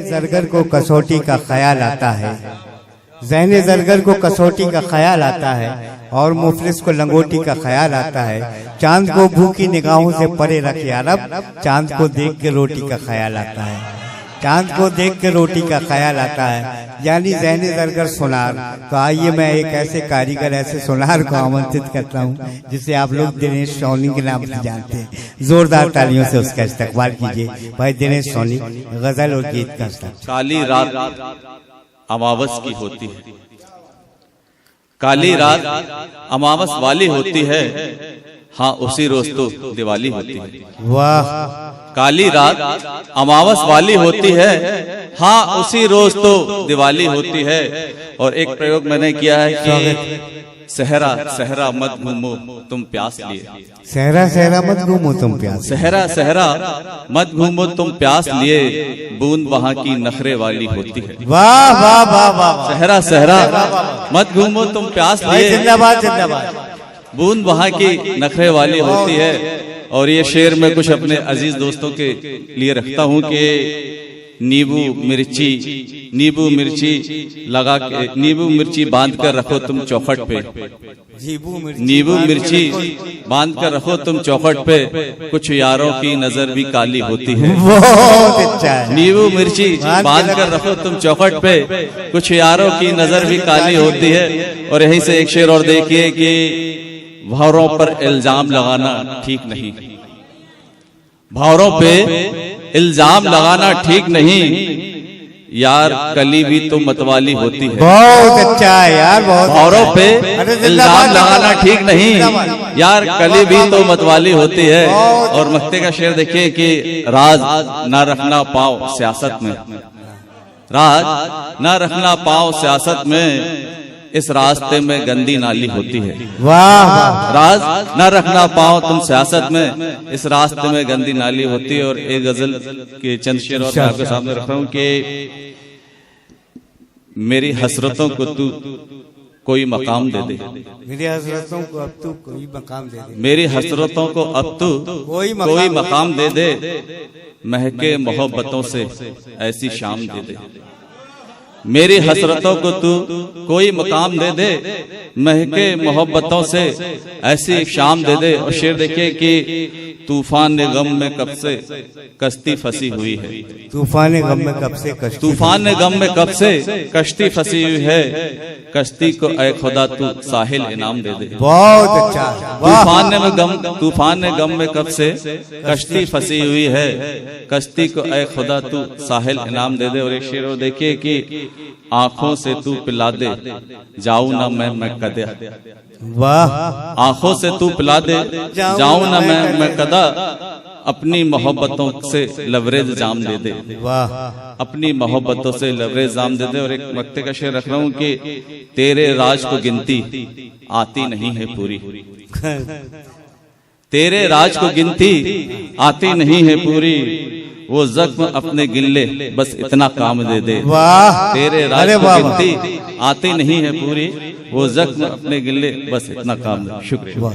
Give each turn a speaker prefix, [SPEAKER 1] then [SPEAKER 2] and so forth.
[SPEAKER 1] ज़रगर को कसौटी का ख्याल आता है, ज़हने ज़रगर को कसौटी का ख्याल आता है और मुफलिस को लंगोटी का ख्याल आता है। चांद को भूखी निगाहों से परे रख या रब, चांद को देख के रोटी का ख्याल आता है, चांद को देख के रोटी का ख्याल आता है, यानी ज़हने ज़रगर सोनार। तो आइए मैं एक ऐसे कारीगर, ऐसे सोनार को आमंत्रित करता हूँ जिसे आप लोग दिनेश सोनी के नाम से जानते हैं। जोरदार तालियों से उसका इस्तकबाल कीजिए। भाई दिनेश सोनी गजल और गीत का इस्तकबाल।
[SPEAKER 2] काली रात अमावस की होती है, काली रात अमावस वाली होती है, हाँ उसी रोज तो दिवाली होती है।
[SPEAKER 1] वाह,
[SPEAKER 2] काली रात अमावस वाली होती है, हाँ उसी रोज तो दिवाली होती है। और एक प्रयोग मैंने किया है कि सहरा सहरा मत घूमो तुम प्यास लिए,
[SPEAKER 1] सहरा सहरा मत घूमो तुम प्यास,
[SPEAKER 2] सहरा सहरा मत घूमो तुम प्यास लिए, बूंद वहाँ की नखरे वाली होती है।
[SPEAKER 1] वाह वाह वाह वाह,
[SPEAKER 2] सहरा सहरा मत घूमो तुम प्यास लिए,
[SPEAKER 1] जिंदाबाद जिंदाबाद,
[SPEAKER 2] बूंद वहाँ की नखरे वाली होती है। और ये शेर मैं कुछ अपने अजीज दोस्तों के लिए रखता हूँ कि नींबू मिर्ची लगा के, नींबू मिर्ची बांध कर रखो तुम चौखट पे, नींबू मिर्ची बांध कर रखो तुम चौखट पे, कुछ यारों की नजर भी काली होती है। नींबू मिर्ची बांध कर रखो तुम चौखट पे, कुछ यारों की नजर भी काली होती है। और यहीं से एक शेर और देखिए कि भावरों पर इल्जाम लगाना ठीक नहीं, भावरों पे इल्जाम लगाना ठीक नहीं, यार कली भी तो मतवाली होती है।
[SPEAKER 1] बहुत अच्छा है यार, बहुत।
[SPEAKER 2] भावरों पे इल्जाम लगाना ठीक नहीं, यार कली भी तो मतवाली होती है। और मक्ते का शेर देखिए कि राज ना रखना पाओ सियासत में, राज ना रखना पाओ सियासत में, इस रास्ते में गंदी नाली होती है।
[SPEAKER 1] वाह,
[SPEAKER 2] राज न रखना पाओ तुम सियासत में, इस रास्ते में गंदी नाली होती है। और एक गजल के चंद शेर और आपके सामने रख रहा हूँ कि मेरी हसरतों को तू कोई मकाम दे दे,
[SPEAKER 1] मेरी हसरतों को अब तू कोई मकाम दे दे,
[SPEAKER 2] मेरी हसरतों को अब तू कोई मकाम दे दे, महके मोहब्बतों से ऐसी शाम दे दे, मेरी हसरतों को तू कोई मकाम दे दे, महके मोहब्बतों से ऐसी शाम दे दे। और शेर देखिए कि तूफान ने गम में कब से कश्ती फंसी हुई है,
[SPEAKER 1] तूफान ने गम में कब से कश्ती,
[SPEAKER 2] तूफान ने गम में कब से कश्ती फंसी हुई है, कश्ती को ऐ खुदा तू साहिल इनाम दे दे।
[SPEAKER 1] बहुत अच्छा।
[SPEAKER 2] तूफान ने गम में कब से कश्ती फंसी हुई है, कश्ती को ऐ खुदा तू साहिल इनाम दे दे। और एक शेर और देखिए कि आंखों से तू पिला दे जाऊं ना मैं कदा,
[SPEAKER 1] वाह,
[SPEAKER 2] आंखों से तू पिला दे जाऊं ना मैं कदा, अपनी मोहब्बतों से लवरेज जाम दे दे,
[SPEAKER 1] वाह,
[SPEAKER 2] अपनी मोहब्बतों से लवरेज जाम दे दे। और एक मक्ते का शेर रख रहा हूँ कि तेरे राज को गिनती आती नहीं है पूरी, तेरे राज को गिनती आती नहीं है पूरी, वो जख्म अपने गिल्ले बस इतना काम दे दे।
[SPEAKER 1] वाह,
[SPEAKER 2] तेरे राज को गिनती आती नहीं है पूरी, वो जख्म अपने गिल्ले बस इतना काम दे। शुक्रिया।